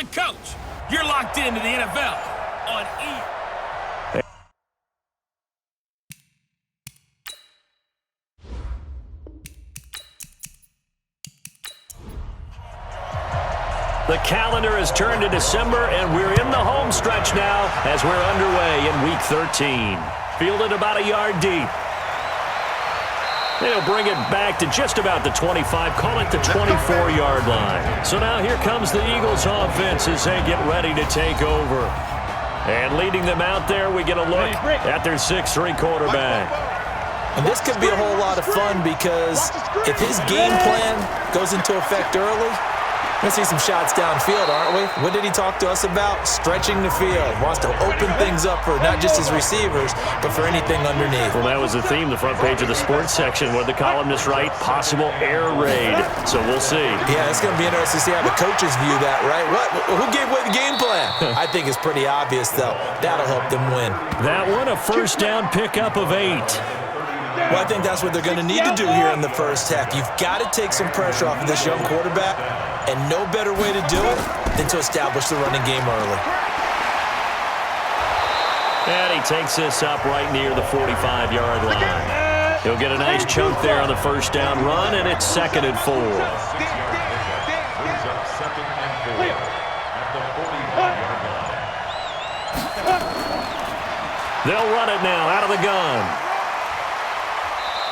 the coach. You're locked into the NFL on E! The calendar has turned to December, and we're in the home stretch now as we're underway in Week 13. Fielded about a yard deep. They'll bring it back to just about the 25, call it the 24-yard line. So now here comes the Eagles offense as they get ready to take over. And leading them out there, we get a look at their 6'3" quarterback. And this could be a whole lot of fun because if his game plan goes into effect early, we're going to see some shots downfield, aren't we? What did he talk to us about? Stretching the field. Wants to open things up for not just his receivers, but for anything underneath. Well, that was the theme, the front page of the sports section, where the columnists write possible air raid. So we'll see. Yeah, it's going to be interesting to see how the coaches view that, right? Who gave away the game plan? I think it's pretty obvious, though. That'll help them win. That one, a first down pickup of 8. Well, I think that's what they're going to need to do here in the first half. You've got to take some pressure off of this young quarterback, and no better way to do it than to establish the running game early. And he takes this up right near the 45-yard line. He'll get a nice chunk there on the first down run, and it's 2nd and 4. They'll run it now out of the gun.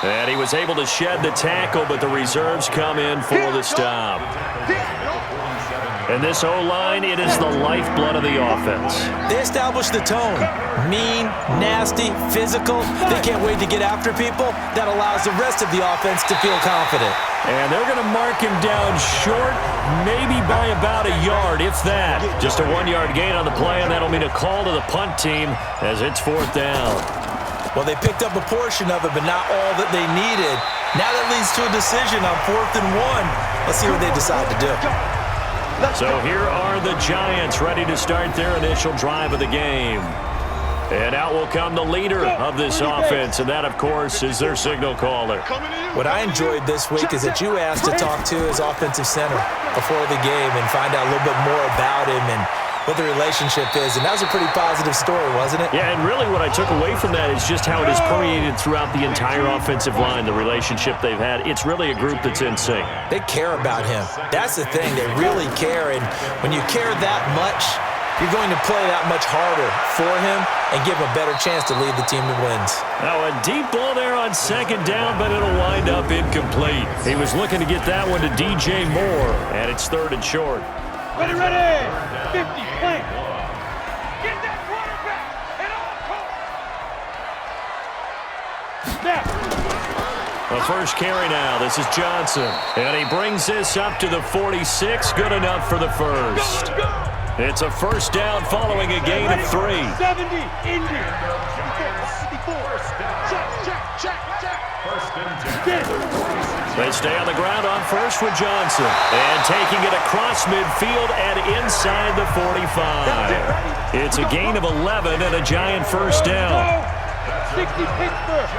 And he was able to shed the tackle, but the reserves come in for the stop. And this O-line, it is the lifeblood of the offense. They establish the tone. Mean, nasty, physical. They can't wait to get after people. That allows the rest of the offense to feel confident. And they're going to mark him down short, maybe by about a yard, if that. Just a 1-yard gain on the play, and that'll mean a call to the punt team as it's 4th down. Well, they picked up a portion of it, but not all that they needed. Now that leads to a decision on 4th and 1. Let's see what they decide to do. So here are the Giants ready to start their initial drive of the game. And out will come the leader of this offense, and that, of course, is their signal caller. What I enjoyed this week is that you asked to talk to his offensive center before the game and find out a little bit more about him and what the relationship is, and that was a pretty positive story, wasn't it? Yeah, and really what I took away from that is just how it has permeated throughout the entire offensive line, the relationship they've had. It's really a group that's in sync. They care about him. That's the thing. They really care, and when you care that much, you're going to play that much harder for him and give him a better chance to lead the team to wins. Now, a deep ball there on 2nd down, but it'll wind up incomplete. He was looking to get that one to DJ Moore, and it's 3rd and short. Ready, 50, play. Get that quarterback and The first carry now. This is Johnson. And he brings this up to the 46. Good enough for the first. It's a first down following a gain of 3. 70, Indy. 54. Check. First and 10. They stay on the ground on first with Johnson. And taking it across midfield and inside the 45. It's a gain of 11 and a Giant first down. 60 Pittsburgh.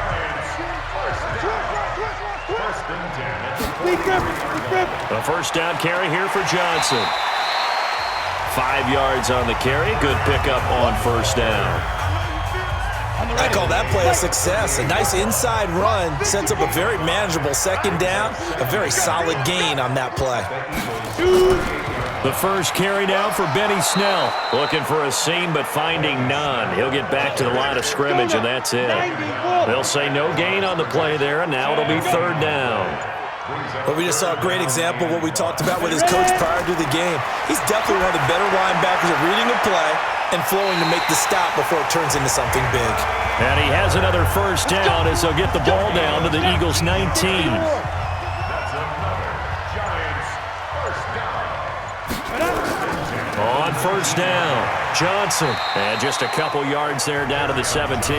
A first down carry here for Johnson. 5 yards on the carry. Good pickup on first down. I call that play a success. A nice inside run sets up a very manageable 2nd down. A very solid gain on that play. The first carry now for Benny Snell. Looking for a seam, but finding none. He'll get back to the line of scrimmage, and that's it. They'll say no gain on the play there, and now it'll be 3rd down. But we just saw a great example of what we talked about with his coach prior to the game. He's definitely one of the better linebackers at reading a play and flowing to make the stop before it turns into something big. And he has another first down as they'll get the ball down to the Eagles' 19. On first down, Johnson. And just a couple yards there down to the 17.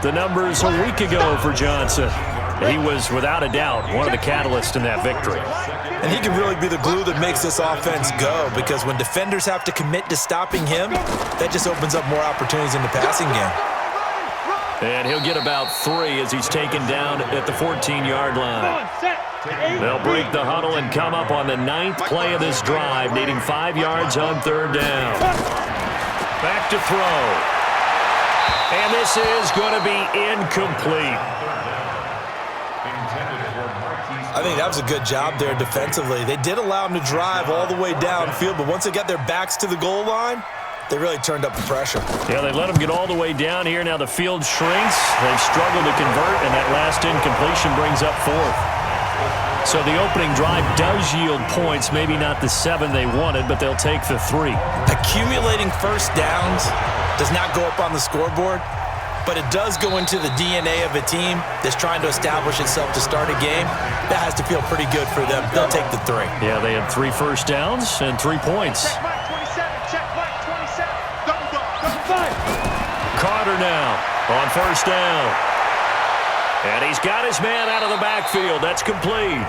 The numbers a week ago for Johnson. He was, without a doubt, one of the catalysts in that victory. And he can really be the glue that makes this offense go, because when defenders have to commit to stopping him, that just opens up more opportunities in the passing game. And he'll get about 3 as he's taken down at the 14-yard line. They'll break the huddle and come up on the 9th play of this drive, needing 5 yards on 3rd down. Back to throw. And this is going to be incomplete. I think that was a good job there defensively. They did allow him to drive all the way downfield, but once they got their backs to the goal line, they really turned up the pressure. Yeah, they let him get all the way down here. Now the field shrinks. They've struggled to convert, and that last incompletion brings up 4th. So the opening drive does yield points, maybe not the 7 they wanted, but they'll take the 3. Accumulating first downs does not go up on the scoreboard, but it does go into the DNA of a team that's trying to establish itself to start a game. That has to feel pretty good for them. They'll take the 3. Yeah, they had 3 first downs and 3 points. Check Mike 27. Check Mike 27. Double dog. Carter now on first down. And he's got his man out of the backfield. That's complete.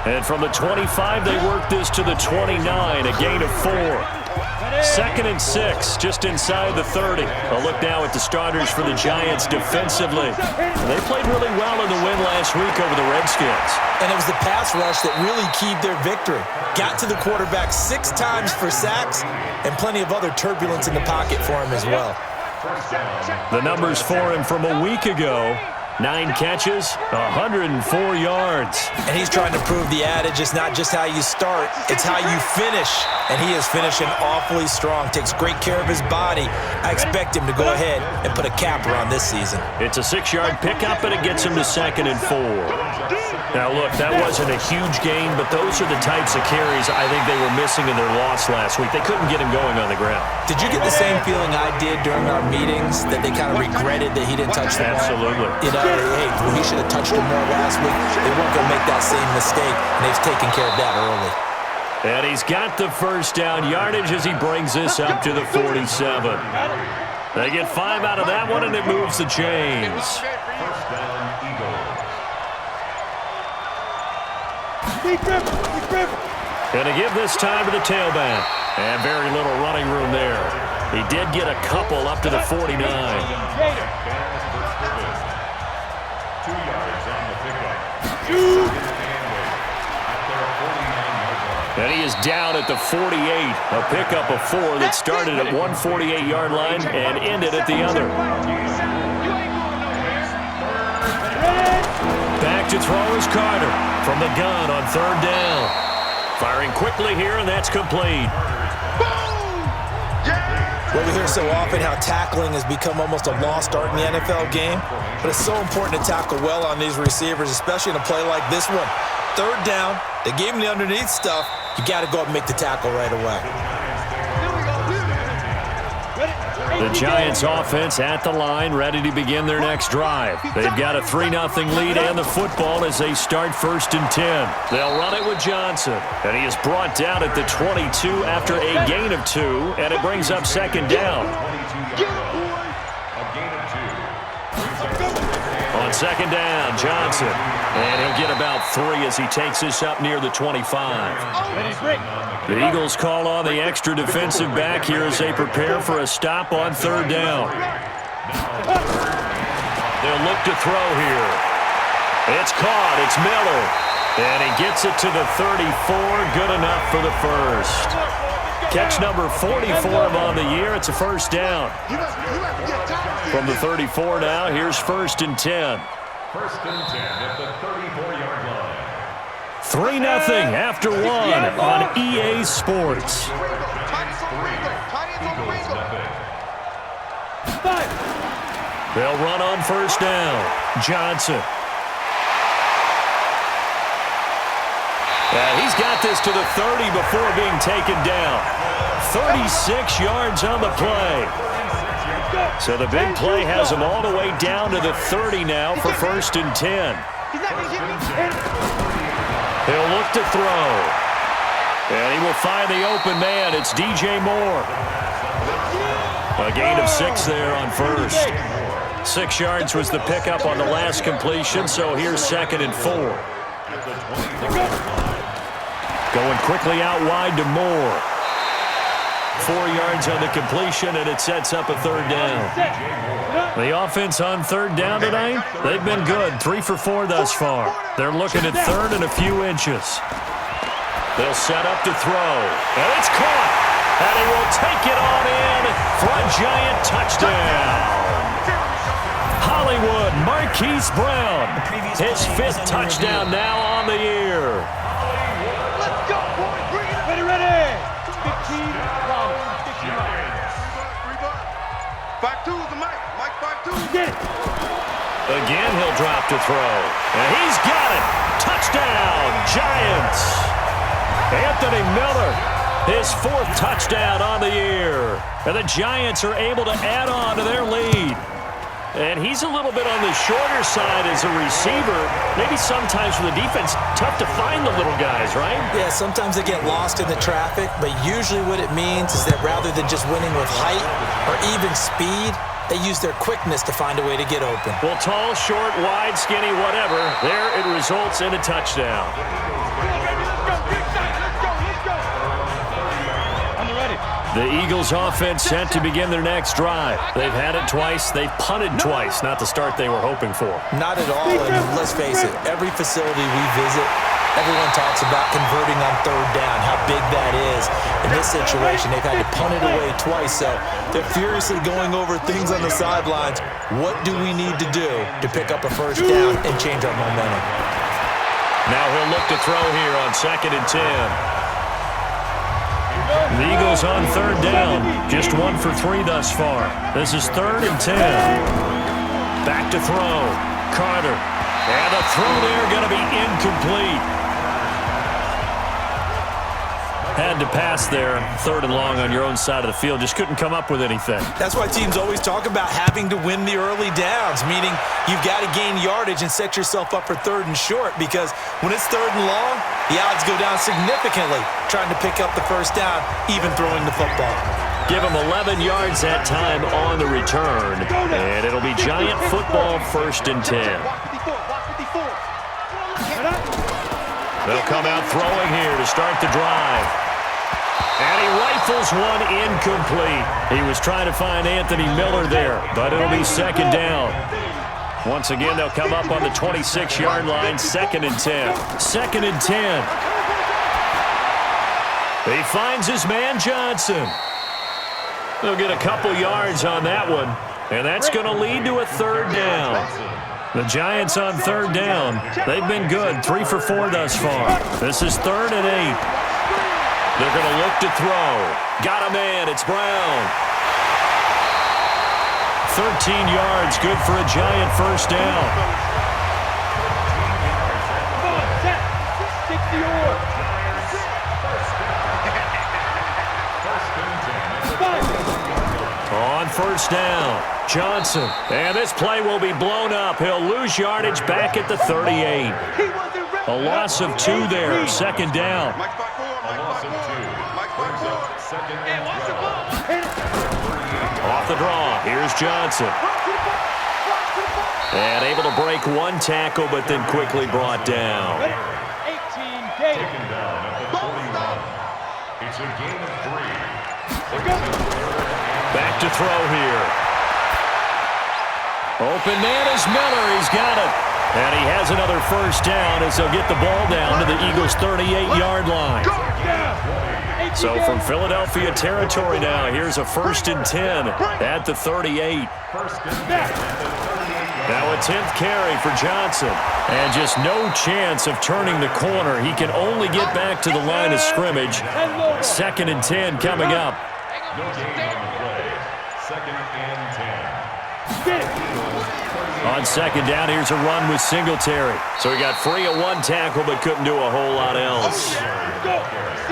And from the 25, they work this to the 29, a gain of 4. 2nd and 6, just inside the 30. A look now at the starters for the Giants defensively. They played really well in the win last week over the Redskins. And it was the pass rush that really keyed their victory. Got to the quarterback 6 times for sacks and plenty of other turbulence in the pocket for him as well. The numbers for him from a week ago: 9 catches, 104 yards. And he's trying to prove the adage, it's not just how you start, it's how you finish. And he is finishing awfully strong, takes great care of his body. I expect him to go ahead and put a capper on this season. It's a 6-yard pickup, and it gets him to 2nd and 4. Now, look, that wasn't a huge gain, but those are the types of carries I think they were missing in their loss last week. They couldn't get him going on the ground. Did you get the same feeling I did during our meetings, that they kind of regretted that he didn't touch the ball? Absolutely. You know, hey, well, he should have touched him more last week. They weren't going to make that same mistake, and they've taken care of that early. And he's got the first down yardage as he brings this up to the 47. They get 5 out of that one, and it moves the chains. First down, Eagles. Going to give this time to the tailback. And very little running room there. He did get a couple up to the 49. 2 yards on the pickup. And he is down at the 48. A pickup of 4 that started at one 48-yard line and ended at the other. Back to throw is Carter from the gun on 3rd down. Firing quickly here, and that's complete. Well, we hear so often how tackling has become almost a lost art in the NFL game, but it's so important to tackle well on these receivers, especially in a play like this one. 3rd down, they gave him the underneath stuff. You got to go up and make the tackle right away. The Giants offense at the line, ready to begin their next drive. They've got a 3-0 lead and the football as they start 1st and 10. They'll run it with Johnson, and he is brought down at the 22 after a gain of 2, and it brings up 2nd down. On 2nd down, Johnson, and he'll get about 3 as he takes this up near the 25. The Eagles call on the extra defensive back here as they prepare for a stop on 3rd down. They'll look to throw here. It's caught. It's Miller. And he gets it to the 34. Good enough for the first. Catch number 44 on the year. It's a first down. From the 34 now, here's 1st and 10. 1st and 10 at the 34-yard line. 3-0 after 1 on EA Sports. They'll run on 1st down. Johnson. He's got this to the 30 before being taken down. 36 yards on the play. So the big play has him all the way down to the 30 now for 1st and 10. He'll look to throw. And he will find the open man. It's DJ Moore. A gain of 6 there on 1st. 6 yards was the pickup on the last completion, so here's 2nd and 4. Going quickly out wide to Moore. 4 yards on the completion, and it sets up a third down. The offense on third down tonight, they've been good. 3 for 4 thus far. They're looking at third and a few inches. They'll set up to throw, and it's caught. And he will take it on in for a giant touchdown. Hollywood Marquise Brown, his 5th touchdown now on the year. Let's go, boys. Bring it up. Ready. 15 down. 5-2 is the mic. Mike 5-2. Get it. Again, he'll drop to throw. And he's got it. Touchdown, Giants. Anthony Miller, his 4th touchdown on the year. And the Giants are able to add on to their lead. And he's a little bit on the shorter side as a receiver. Maybe sometimes for the defense, tough to find the little guys, right? Yeah, sometimes they get lost in the traffic, but usually what it means is that rather than just winning with height or even speed, they use their quickness to find a way to get open. Well, tall, short, wide, skinny, whatever, there it results in a touchdown. The Eagles offense set to begin their next drive. They've had it twice. They've punted twice. Not the start they were hoping for. Not at all, and let's face it, every facility we visit, everyone talks about converting on third down, how big that is. In this situation, they've had to punt it away twice, so they're furiously going over things on the sidelines. What do we need to do to pick up a first down and change our momentum? Now he'll look to throw here on 2nd and 10. The Eagles on third down. Just 1 for 3 thus far. This is 3rd and 10. Back to throw. Carter. And the throw there going to be incomplete. Had to pass there. 3rd and long on your own side of the field. Just couldn't come up with anything. That's why teams always talk about having to win the early downs, meaning you've got to gain yardage and set yourself up for 3rd and short, because when it's 3rd and long, the odds go down significantly trying to pick up the first down, even throwing the football. Give them 11 yards that time on the return, and it'll be Giant football 1st and 10. They'll come out throwing here to start the drive. And he rifles one incomplete. He was trying to find Anthony Miller there, but it'll be 2nd down. Once again, they'll come up on the 26-yard line, 2nd and 10. 2nd and 10. He finds his man Johnson. They'll get a couple yards on that one, and that's going to lead to a 3rd down. The Giants on 3rd down. They've been good, 3 for 4 thus far. This is 3rd and 8. They're going to look to throw. Got a man, it's Brown. 13 yards, good for a Giant first down. On 1st down, Johnson. And this play will be blown up. He'll lose yardage back at the 38. A loss of 2 there, 2nd down. Off the draw, here's Johnson. And able to break 1 tackle, but then quickly brought down. 18 taken down at the 41. It's a gain of 3. Back to throw here. Open man is Miller. He's got it. And he has another first down as they'll get the ball down to the Eagles' 38-yard line. So from Philadelphia territory now, here's a 1st and 10 at the 38. Now a 10th carry for Johnson. And just no chance of turning the corner. He can only get back to the line of scrimmage. 2nd and 10 coming up. On 2nd down, here's a run with Singletary. So he got free of 1 tackle, but couldn't do a whole lot else.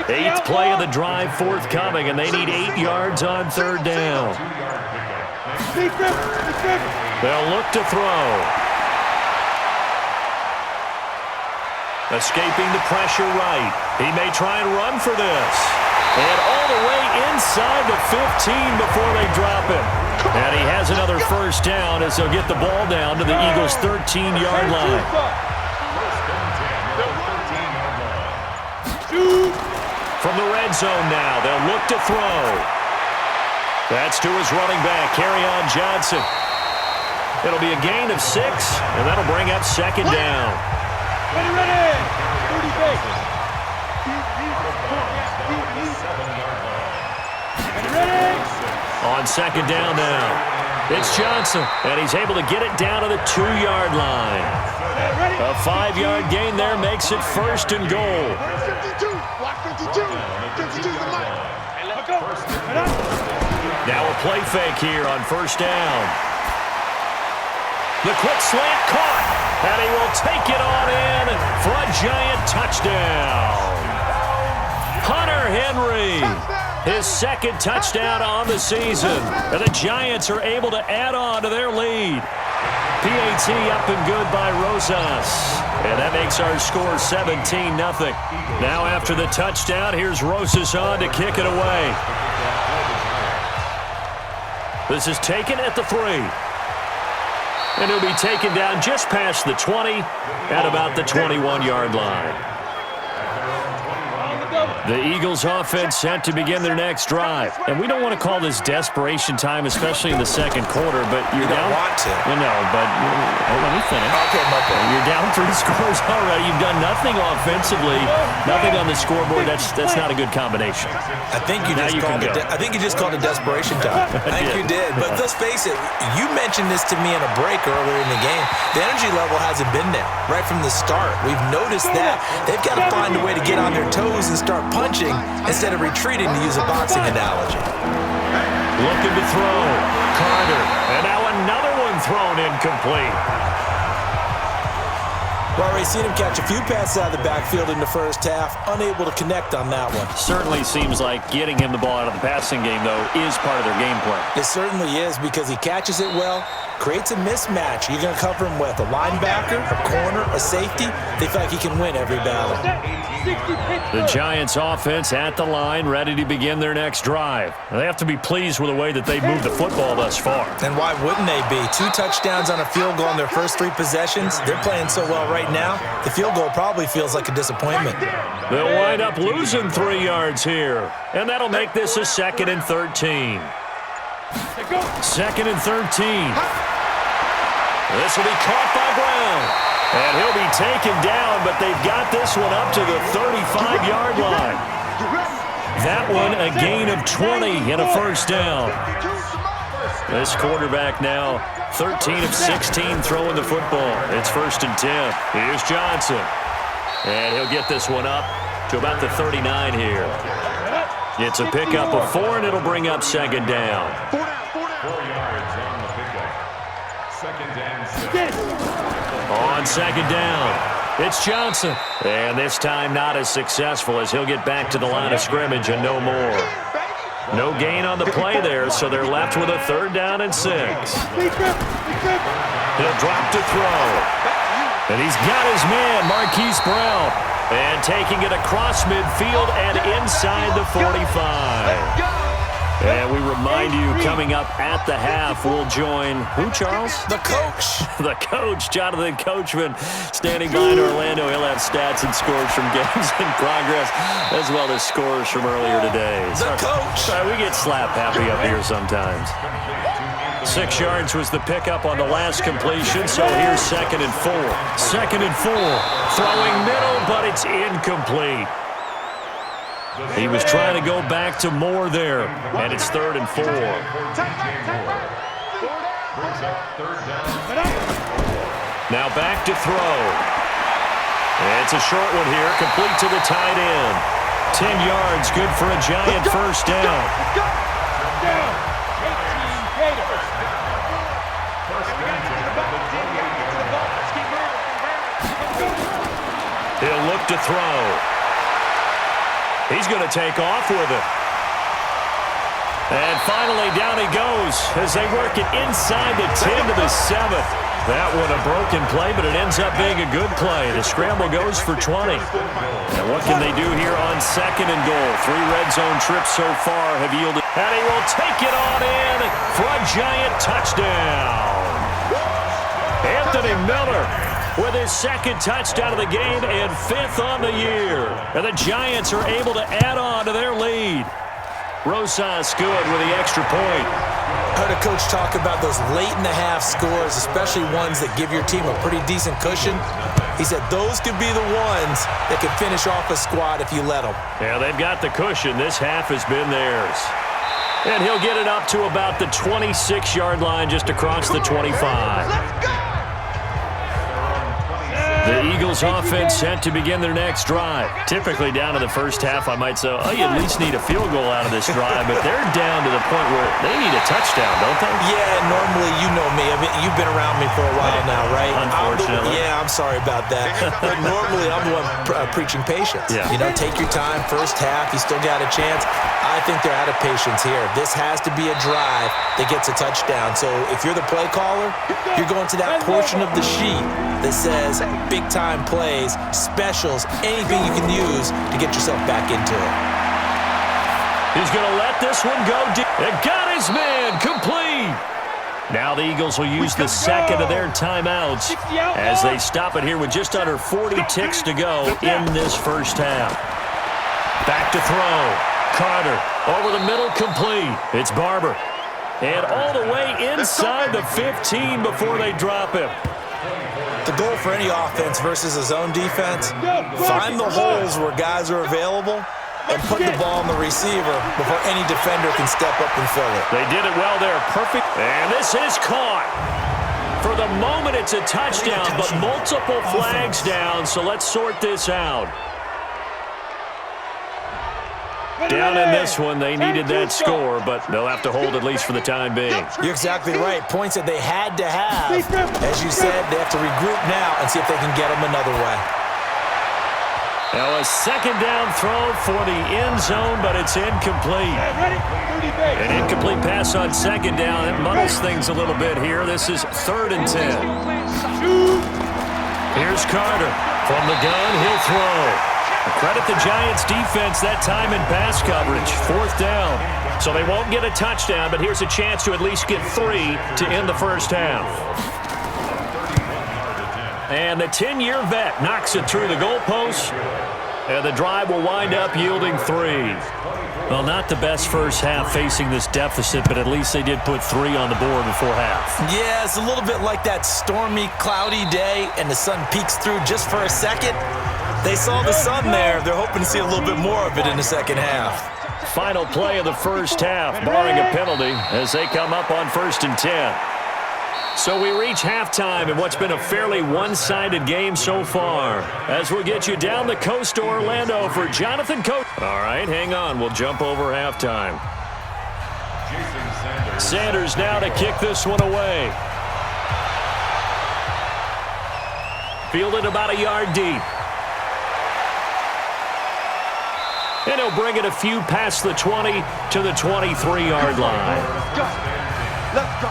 8th play of the drive forthcoming, and they need 8 yards on 3rd down. They'll look to throw. Escaping the pressure right. He may try and run for this. And all the way inside the 15 before they drop him. And he has another first down as they'll get the ball down to the Eagles' 13-yard line. from the red zone now. They'll look to throw. That's to his running back, Kerryon Johnson. It'll be a gain of 6, and that'll bring up second down. Ready. 30 seconds. On second down now. It's Johnson, and he's able to get it down to the 2-yard line. A 5-yard gain there makes it first and goal. 52. Block 52. 52's the line. Now a play fake here on first down. The quick slant caught, and he will take it on in for a giant touchdown. Hunter Henry. His second touchdown on the season. And the Giants are able to add on to their lead. PAT up and good by Rosas. And that makes our score 17-0. Now after the touchdown, here's Rosas on to kick it away. This is taken at the 3. And it'll be taken down just past the 20 at about the 21-yard line. The Eagles offense set to begin their next drive. And we don't want to call this desperation time, especially in the second quarter, but you're down. You don't want to. No, but let me finish. Okay, okay. You're down 3 scores already. You've done nothing offensively, nothing on the scoreboard. That's not a good combination. I think you just called it desperation time. I think you did. But let's face it, you mentioned this to me in a break earlier in the game. The energy level hasn't been there right from the start. We've noticed that. They've got to find a way to get on their toes and start punching instead of retreating, to use a boxing analogy. Looking to throw. Carter. And now another one thrown incomplete. We've already seen him catch a few passes out of the backfield in the first half, unable to connect on that one. Certainly seems like getting him the ball out of the passing game, though, is part of their game plan. It certainly is, because he catches it well, creates a mismatch. You're going to cover him with a linebacker, a corner, a safety. They feel like he can win every battle. The Giants offense at the line, ready to begin their next drive. They have to be pleased with the way that they've moved the football thus far. And why wouldn't they be? 2 touchdowns on a field goal in their first 3 possessions. They're playing so well right now, the field goal probably feels like a disappointment. They'll wind up losing 3 yards here, and that'll make this a 2nd and 13. 2nd and 13. This will be caught by Brown. And he'll be taken down, but they've got this one up to the 35-yard line. That one a gain of 20 and a first down. This quarterback now 13 of 16 throwing the football. It's 1st and 10. Here's Johnson. And he'll get this one up to about the 39 here. It's a pickup of 4, and it'll bring up 2nd down. 4 yards on the pickup. 2nd and 6. On 2nd down, it's Johnson. And this time not as successful, as he'll get back to the line of scrimmage and no more. No gain on the play there, so they're left with a 3rd down and 6. He'll drop to throw. And he's got his man, Marquise Brown. And taking it across midfield and inside the 45. And we remind you, coming up at the half, we'll join who, Charles? The coach. The coach, Jonathan Coachman, standing by in Orlando. He'll have stats and scores from games in progress, as well as scores from earlier today. The coach. Sorry, we get slap happy up here sometimes. 6 yards was the pickup on the last completion, so here's 2nd and 4. 2nd and 4. Throwing middle, but it's incomplete. He was trying to go back to Moore there, and it's 3rd and 4. Now back to throw. It's a short one here, complete to the tight end. 10 yards, good for a giant first down. He'll look to throw. He's going to take off with it. And finally, down he goes as they work it inside the 10 to the 7. That one a broken play, but it ends up being a good play. The scramble goes for 20. And what can they do here on 2nd and goal? 3 red zone trips so far have yielded. And he will take it on in for a giant touchdown. Anthony Miller with his second touchdown of the game and 5th on the year. And the Giants are able to add on to their lead. Rosas good with the extra point. I heard a coach talk about those late-in-the-half scores, especially ones that give your team a pretty decent cushion. He said those could be the ones that could finish off a squad if you let them. Yeah, they've got the cushion. This half has been theirs. And he'll get it up to about the 26-yard line just across the 25. The Eagles offense set to begin their next drive. Typically down to the first half, I might say, oh, you at least need a field goal out of this drive, but they're down to the point where they need a touchdown, don't they? Yeah, normally, you know me. I mean, you've been around me for a while now, right? Unfortunately. I'm sorry about that. But normally, I'm the one preaching patience. Yeah. You know, take your time. First half, you still got a chance. I think they're out of patience here. This has to be a drive that gets a touchdown. So if you're the play caller, you're going to that portion of the sheet that says big-time plays, specials, anything you can use to get yourself back into it. He's going to let this one go deep. And got his man complete. Now the Eagles will use the second of their timeouts as they stop it here with just under 40 ticks to go in this first half. Back to throw. Carter over the middle, complete. It's Barber. And all the way inside the 15 before they drop him. The goal for any offense versus a zone defense, find the holes where guys are available and put the ball on the receiver before any defender can step up and fill it. They did it well there. Perfect. And this is caught. For the moment, it's a touchdown, but multiple flags down, so let's sort this out. Down in this one, they needed that score, but they'll have to hold at least for the time being. You're exactly right. Points that they had to have. As you said, they have to regroup now and see if they can get them another way. Now a second down throw for the end zone, but it's incomplete. An incomplete pass on second down. It muddles things a little bit here. This is 3rd and 10. Here's Carter. From the gun, he'll throw. Credit the Giants' defense that time in pass coverage. 4th down. So they won't get a touchdown, but here's a chance to at least get 3 to end the first half. And the 10-year vet knocks it through the goalpost. And the drive will wind up yielding 3. Well, not the best first half facing this deficit, but at least they did put 3 on the board before half. Yeah, it's a little bit like that stormy, cloudy day, and the sun peeks through just for a second. They saw the sun there. They're hoping to see a little bit more of it in the second half. Final play of the first half, barring a penalty, as they come up on 1st and 10. So we reach halftime in what's been a fairly one-sided game so far. As we'll get you down the coast to Orlando for Jonathan Coach. All right, hang on. We'll jump over halftime. Sanders now to kick this one away. Fielded about a yard deep. And he'll bring it a few past the 20 to the 23-yard line. Let's go.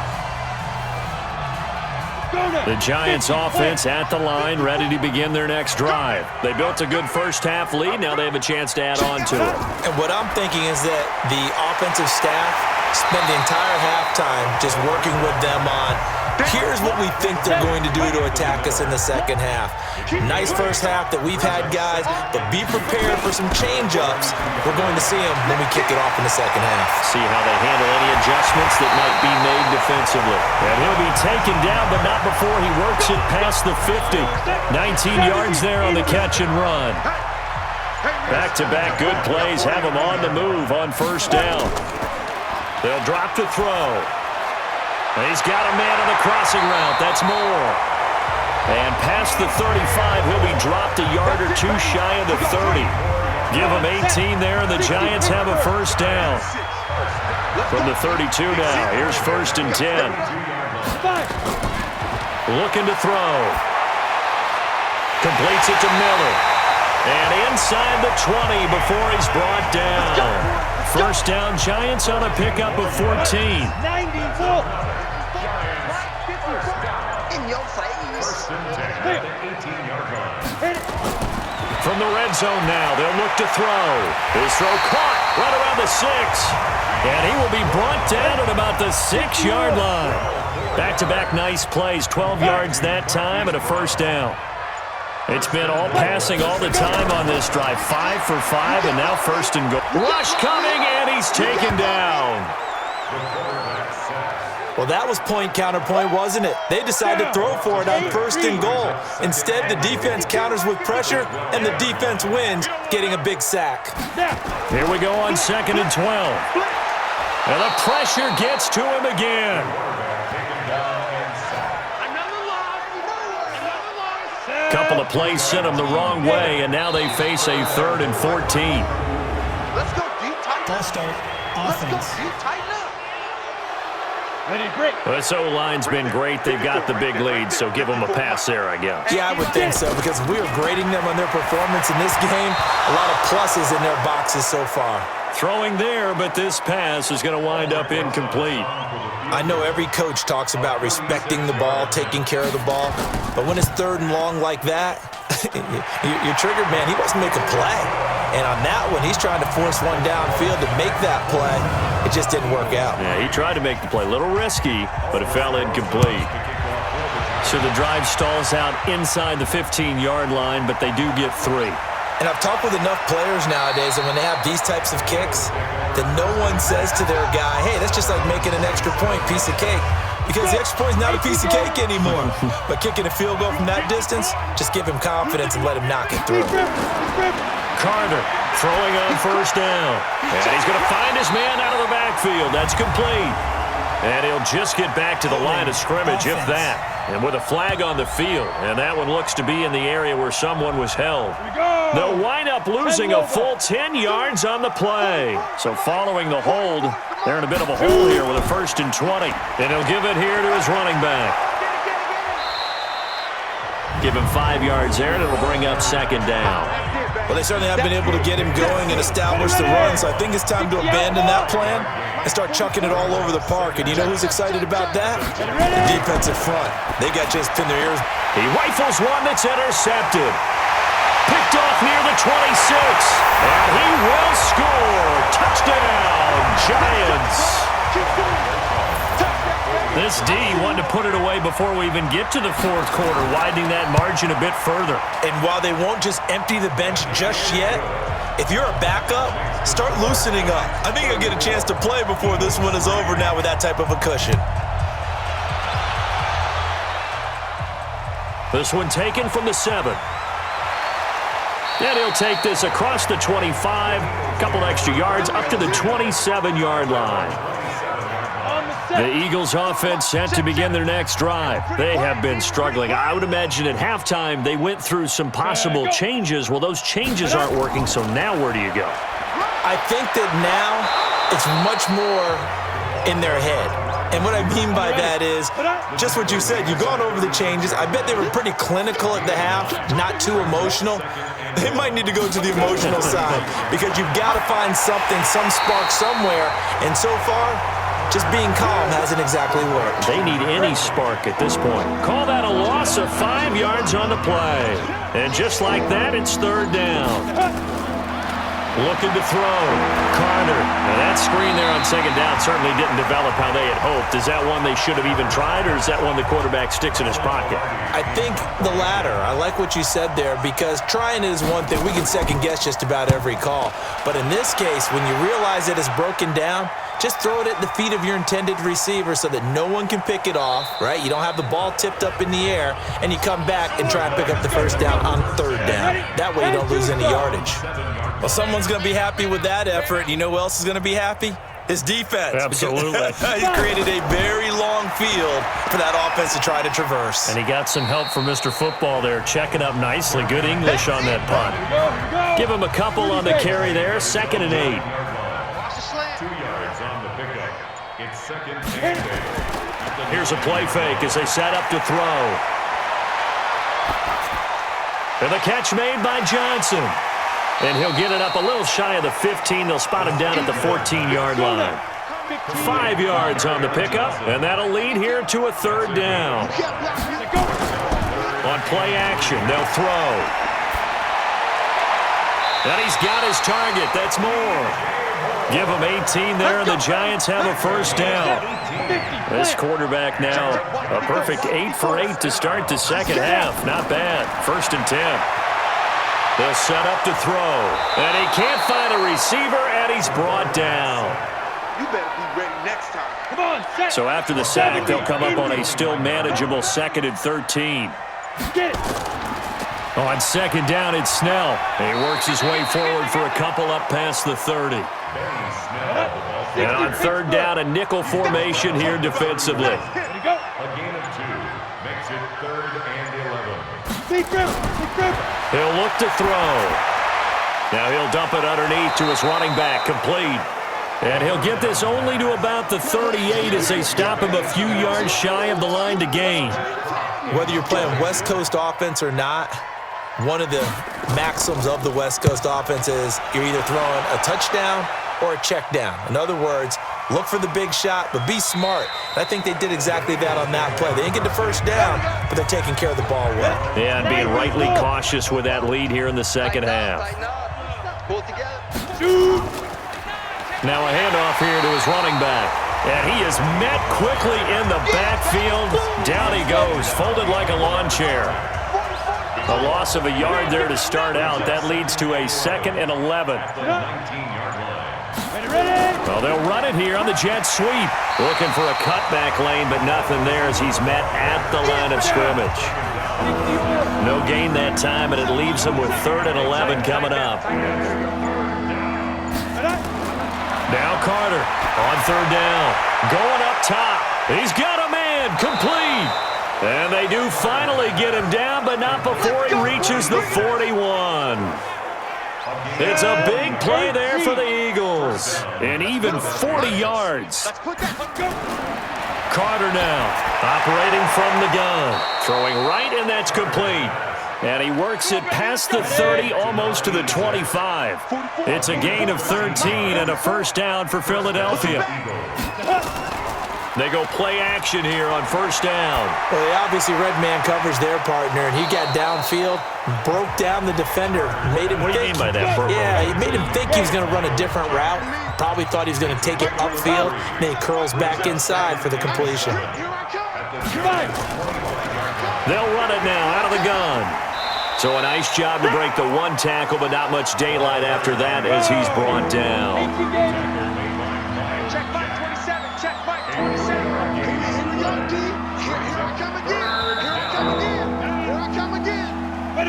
The Giants offense at the line, ready to begin their next drive. They built a good first half lead. Now they have a chance to add on to it. And what I'm thinking is that the offensive staff spend the entire halftime just working with them on, here's what we think they're going to do to attack us in the second half. Nice first half that we've had, guys, but be prepared for some change-ups. We're going to see them when we kick it off in the second half. See how they handle any adjustments that might be made defensively. And he'll be taken down, but not before he works it past the 50. 19 yards there on the catch and run. Back-to-back good plays have him on the move on 1st down. They'll drop to throw. He's got a man on the crossing route. That's Moore. And past the 35, he'll be dropped a yard or 2 shy of the 30. Give him 18 there, and the Giants have a 1st down. From the 32 now, here's 1st and 10. Looking to throw. Completes it to Miller. And inside the 20 before he's brought down. 1st down, Giants on a pickup of 14. 94. In your face. From the red zone now, they'll look to throw. His throw caught right around the 6. And he will be brought down at about the 6-yard line. Back-to-back nice plays, 12 yards that time and a first down. It's been all passing all the time on this drive. 5 for 5, and now first and goal. Rush coming, and he's taken down. Well, that was point counterpoint, wasn't it? They decided to throw for it on first and goal. Instead, the defense counters with pressure, and the defense wins, getting a big sack. Here we go on 2nd and 12. And the pressure gets to him again. Couple of plays sent them the wrong way, and now they face a 3rd and 14. Let's go deep, tighten up. Ball start, Let's go offense. deep, tighten up. Well, this O-line's been great. They've got the big lead, so give them a pass there, I guess. Yeah, I would think so, because we are grading them on their performance in this game. A lot of pluses in their boxes so far. Throwing there, but this pass is going to wind up incomplete. I know every coach talks about respecting the ball, taking care of the ball, but when it's 3rd and long like that, you're triggered, man. He wants to make a play. And on that one, he's trying to force one downfield to make that play. It just didn't work out. Yeah, he tried to make the play. A little risky, but it fell incomplete. So the drive stalls out inside the 15-yard line, but they do get 3. And I've talked with enough players nowadays, and when they have these types of kicks, then no one says to their guy, hey, that's just like making an extra point, piece of cake. Because the extra point is not a piece of cake anymore. But kicking a field goal from that distance, just give him confidence and let him knock it through. Carter throwing on first down. And he's going to find his man out of the backfield. That's complete. And he'll just get back to the line of scrimmage, if that. And with a flag on the field, and that one looks to be in the area where someone was held. They'll wind up losing a full 10 yards on the play. So following the hold, they're in a bit of a hole here with a 1st and 20. And he'll give it here to his running back. Give him 5 yards there, and it'll bring up 2nd down. Well, they certainly have been able to get him going and establish the run, so I think it's time to abandon that plan and start chucking it all over the park. And you know who's excited about that? The defensive front. They got just pinned their ears. He rifles one that's intercepted. Picked off near the 26. And he will score. Touchdown, Giants. This D wanted to put it away before we even get to the 4th quarter, widening that margin a bit further. And while they won't just empty the bench just yet, if you're a backup, start loosening up. I think you'll get a chance to play before this one is over now with that type of a cushion. This one taken from the 7. And he'll take this across the 25, couple extra yards up to the 27-yard line. The Eagles offense set to begin their next drive. They have been struggling. I would imagine at halftime they went through some possible changes. Well, those changes aren't working, so now where do you go? I think that now it's much more in their head. And what I mean by that is just what you said. You've gone over the changes. I bet they were pretty clinical at the half, not too emotional. They might need to go to the emotional side because you've got to find something, some spark somewhere. And so far, just being calm hasn't exactly worked. They need any spark at this point. Call that a loss of 5 yards on the play. And just like that, it's 3rd down. Looking to throw. Carter. Now that screen there on 2nd down certainly didn't develop how they had hoped. Is that one they should have even tried, or is that one the quarterback sticks in his pocket? I think the latter. I like what you said there because trying is one thing. We can second guess just about every call. But in this case, when you realize it is broken down, just throw it at the feet of your intended receiver so that no one can pick it off, right? You don't have the ball tipped up in the air, and you come back and try and pick up the first down on 3rd down. That way you don't lose any yardage. Well, someone's going to be happy with that effort. You know who else is going to be happy? His defense. Absolutely. He's created a very long field for that offense to try to traverse. And he got some help from Mr. Football there, checking up nicely. Good English on that punt. Give him a couple on the carry there, 2nd and 8. 2 yards on the pickup. It's 2nd and 8. Here's a play fake as they set up to throw. And the catch made by Johnson. And he'll get it up a little shy of the 15. They'll spot him down at the 14-yard line. 5 yards on the pickup, and that'll lead here to a 3rd down. On play action, they'll throw. And he's got his target. That's more. Give him 18 there, and the Giants have a first down. This quarterback now, a perfect 8 for 8 to start the second half. Not bad. 1st and 10. They'll set up to throw. And he can't find a receiver, and he's brought down. You better be ready next time. Come on, set. So after the sack, they'll come up on a still manageable 2nd and 13. Get it. On 2nd down, it's Snell. He works his way forward for a couple up past the 30. And on 3rd down, a nickel formation here defensively. A gain of 2 makes it 3rd and 11. He'll look to throw. Now he'll dump it underneath to his running back, complete. And he'll get this only to about the 38 as they stop him a few yards shy of the line to gain. Whether you're playing West Coast offense or not, one of the maxims of the West Coast offense is you're either throwing a touchdown or a check down. In other words, look for the big shot, but be smart. I think they did exactly that on that play. They didn't get the first down, but they're taking care of the ball well. Yeah, and being rightly cautious with that lead here in the second half. Pull it together. Now a handoff here to his running back. And he is met quickly in the backfield. Down he goes, folded like a lawn chair. A loss of a yard there to start out. That leads to a 2nd and 11. Well, they'll run it here on the jet sweep. Looking for a cutback lane, but nothing there as he's met at the line of scrimmage. No gain that time, and it leaves them with 3rd and 11 coming up. Now Carter on 3rd down. Going up top. He's got a man. Complete. And they do finally get him down, but not before he reaches the 41. It's a big play there for the Eagles. And even 40 yards. Carter now operating from the gun. Throwing right, and that's complete. And he works it past the 30, almost to the 25. It's a gain of 13 and a first down for Philadelphia. They go play action here on 1st down. Well, they obviously red man covers their partner, and he got downfield, broke down the defender, made him What do you think. mean by that, Purple? Yeah, he made him think he was going to run a different route. Probably thought he was going to take it upfield, and then he curls back inside for the completion. They'll run it now out of the gun. So a nice job to break the one tackle, but not much daylight after that as he's brought down. Check 527. Check 527. Here we go, D. Here I come again. Here I come again. Here I come again.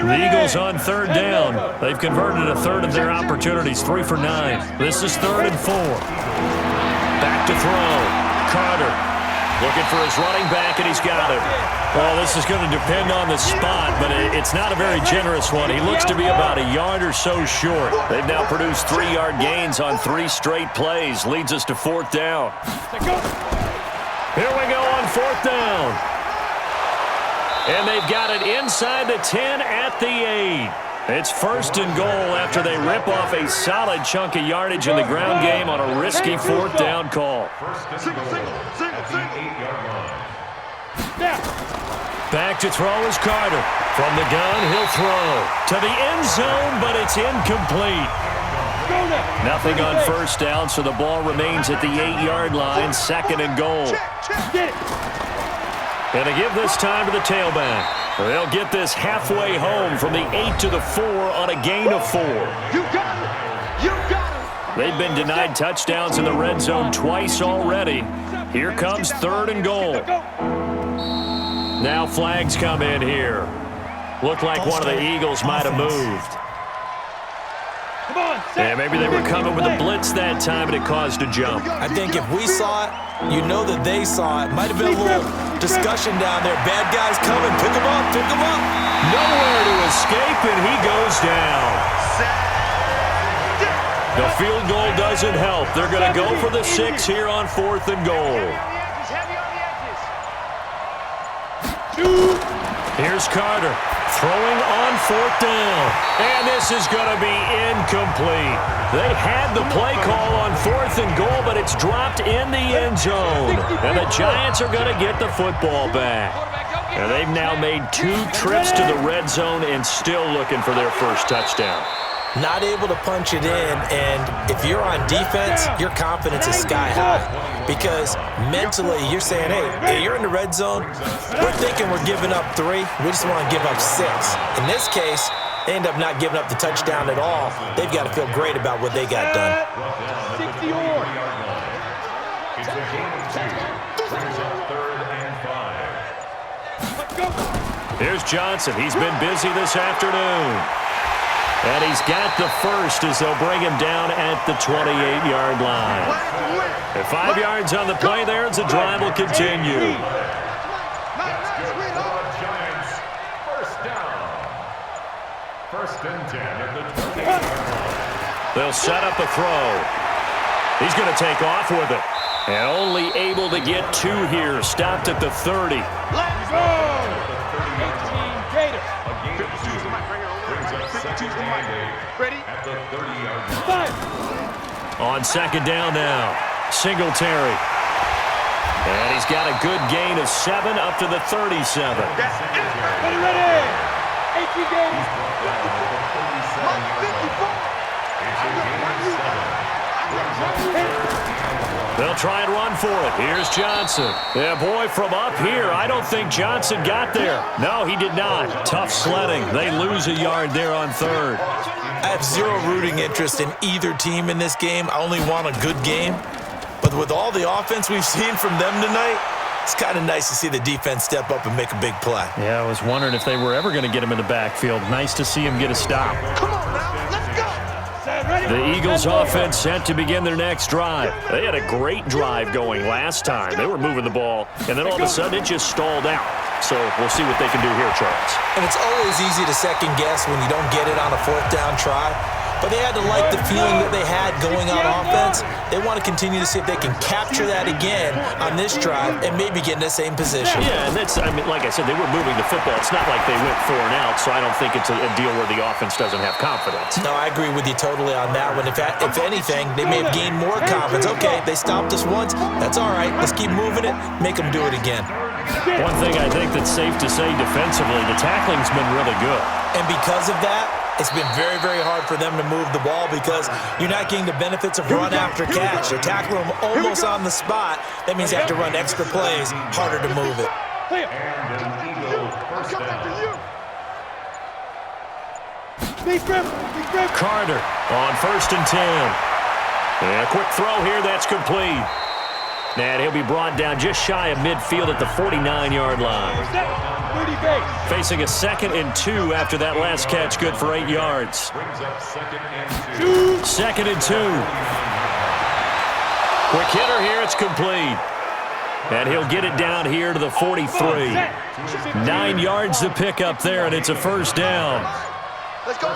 The Eagles on 3rd down. They've converted a 3rd of their opportunities, 3 for 9. This is 3rd and 4. Back to throw. Carter looking for his running back, and he's got him. Well, this is going to depend on the spot, but it's not a very generous one. He looks to be about a yard or so short. They've now produced 3-yard gains on 3 straight plays. Leads us to 4th down. Here we go on 4th down. And they've got it inside the 10 at the 8. It's 1st and goal after they rip off a solid chunk of yardage in the ground game on a risky 4th down call. Back to throw is Carter. From the gun, he'll throw to the end zone, but it's incomplete. Nothing on 1st down, so the ball remains at the 8-yard line, 2nd and goal. And they give this time to the tailback. They'll get this halfway home from the 8 to the 4 on a gain of 4. You got it. You got it. They've been denied touchdowns in the red zone twice already. Here comes 3rd and goal. Now flags come in here. Looked like one of the Eagles might have moved. And maybe they were coming with a blitz that time, and it caused a jump. I think if we saw it, you know that they saw it. Might have been a little discussion down there. Bad guys coming. Pick him up. Pick him up. Nowhere to escape, and he goes down. The field goal doesn't help. They're going to go for the 6 here on 4th and goal. Here's Carter throwing on 4th down. And this is going to be incomplete. They had the play call on 4th and goal, but it's dropped in the end zone. And the Giants are going to get the football back. And they've now made 2 trips to the red zone and still looking for their first touchdown. not able to punch it in, and if you're on defense, your confidence is sky high because mentally you're saying, hey, you're in the red zone, we're thinking we're giving up 3, we just want to give up 6. In this case, they end up not giving up the touchdown at all. They've got to feel great about what they got done. 60 yard. It's a game of 2. Brings up 3rd and 5. Let's go. Here's Johnson. He's been busy this afternoon. And he's got the first as they'll bring him down at the 28-yard line. At 5 yards on the play there as the drive will continue. Giants, first down. 1st and 10 at the 28-yard line. They'll set up a throw. He's going to take off with it. And only able to get 2 here. Stopped at the 30. Let's go. 18 Gators. A game of 2 brings up 2nd and 8 Ready? at the 30-yard line. 5. On 2nd down now. Singletary. And he's got a good gain of 7 up to the 37. Ready? 18 Gators. They'll try and run for it. Here's Johnson. Yeah, boy, from up here, I don't think Johnson got there. No, he did not. Tough sledding. They lose a yard there on 3rd. I have zero rooting interest in either team in this game. I only want a good game. But with all the offense we've seen from them tonight, it's kind of nice to see the defense step up and make a big play. Yeah, I was wondering if they were ever going to get him in the backfield. Nice to see him get a stop. Come on now. Let's go. The Eagles offense set to begin their next drive. They had a great drive going last time. They were moving the ball, and then all of a sudden it just stalled out. So we'll see what they can do here, Charles. And it's always easy to second guess when you don't get it on a 4th down try. But they had to like the feeling that they had going on offense. They want to continue to see if they can capture that again on this drive and maybe get in the same position. Yeah, and that's, I mean, like I said, they were moving the football. It's not like they went 4 and out, so I don't think it's a deal where the offense doesn't have confidence. No, I agree with you totally on that one. If anything, they may have gained more confidence. Okay, they stopped us once. That's all right. Let's keep moving it. Make them do it again. One thing I think that's safe to say defensively, the tackling's been really good. And because of that, it's been very, very hard for them to move the ball because you're not getting the benefits of run after catch. They're tackling them almost on the spot. That means they have to run extra plays, harder to move it. And an Eagle first down. Carter on 1st and 10. And a quick throw here, that's complete. And he'll be brought down just shy of midfield at the 49-yard line. Facing a 2nd and 2 after that last catch, good for 8 yards. Brings up 2nd and 2. 2nd and 2. Quick hitter here, it's complete. And he'll get it down here to the 43. 9 yards to pick up there, and it's a 1st down. Let's go.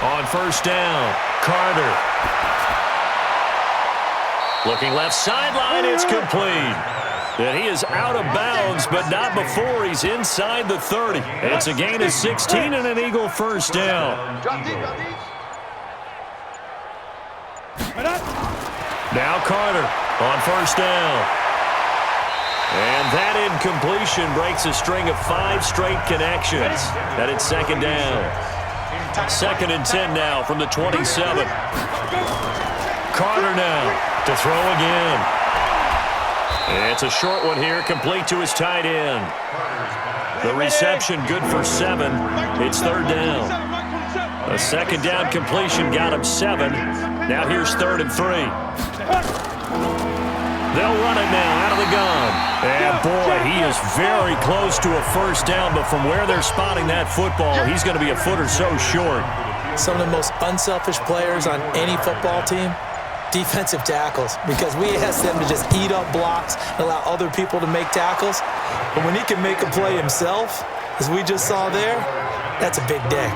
On 1st down, Carter. Looking left sideline, it's complete. And he is out of bounds, but not before he's inside the 30. It's a gain of 16 and an Eagle 1st down. Now Carter on 1st down. And that incompletion breaks a string of 5 straight connections. And it's 2nd down. 2nd and 10 now from the 27. Carter now to throw again. And it's a short one here, complete to his tight end. The reception good for 7. It's 3rd down. A 2nd down completion got him 7. Now here's 3rd and 3. They'll run it now out of the gun. And boy, he is very close to a 1st down, but from where they're spotting that football, he's going to be a foot or so short. Some of the most unselfish players on any football team, defensive tackles, because we ask them to just eat up blocks and allow other people to make tackles. But when he can make a play himself, as we just saw there, that's a big day.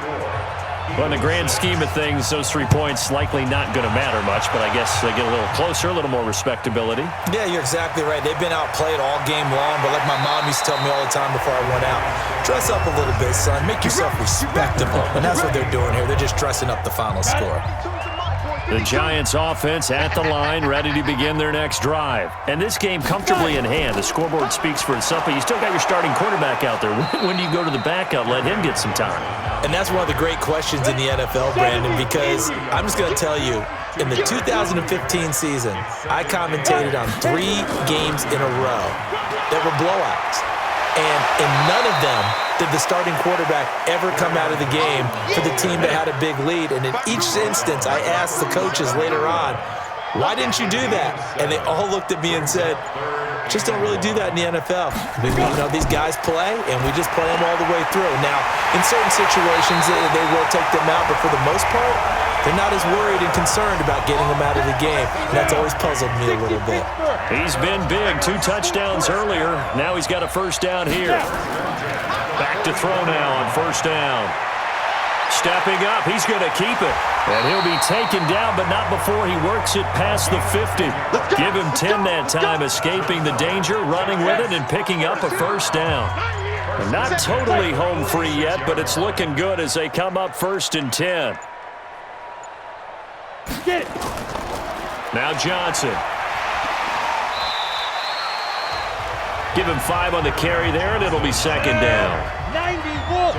Well, in the grand scheme of things, those 3 points likely not going to matter much, but I guess they get a little closer, a little more respectability. Yeah, you're exactly right. They've been outplayed all game long, but like my mom used to tell me all the time before I went out, dress up a little bit, son. Make yourself respectable. And that's what they're doing here. They're just dressing up the final score. The Giants offense at the line, ready to begin their next drive. And this game comfortably in hand. The scoreboard speaks for itself, but you still got your starting quarterback out there. When do you go to the backup? Let him get some time. And that's one of the great questions in the NFL, Brandon, because I'm just going to tell you, in the 2015 season, I commentated on 3 games in a row that were blowouts. And in none of them did the starting quarterback ever come out of the game for the team that had a big lead. And in each instance, I asked the coaches later on, why didn't you do that? And they all looked at me and said, just don't really do that in the NFL. These guys play, and we just play them all the way through. Now, in certain situations, they will take them out, but for the most part, they're not as worried and concerned about getting them out of the game. And that's always puzzled me a little bit. He's been big. 2 touchdowns earlier. Now he's got a first down here. Back to throw now on first down. Stepping up, he's going to keep it. And he'll be taken down, but not before he works it past the 50. Give him 10 that time, escaping the danger, running with it, and picking up a first down. Not totally home free yet, but it's looking good as they come up 1st and 10. Now Johnson. Give him 5 on the carry there, and it'll be 2nd down. 91.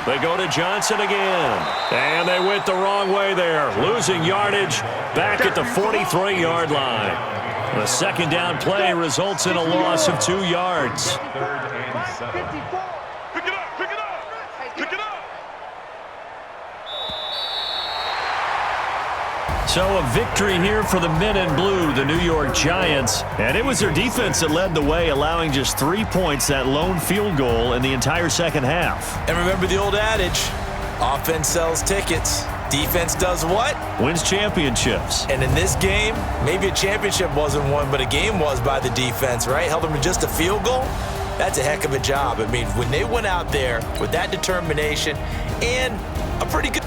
They go to Johnson again. And they went the wrong way there. Losing yardage back at the 43-yard line. The 2nd down play results in a loss of 2 yards. So a victory here for the men in blue, the New York Giants. And it was their defense that led the way, allowing just 3 points, that lone field goal in the entire second half. And remember the old adage, offense sells tickets. Defense does what? Wins championships. And in this game, maybe a championship wasn't won, but a game was by the defense, right? Held them to just a field goal. That's a heck of a job. I mean, when they went out there with that determination and a pretty good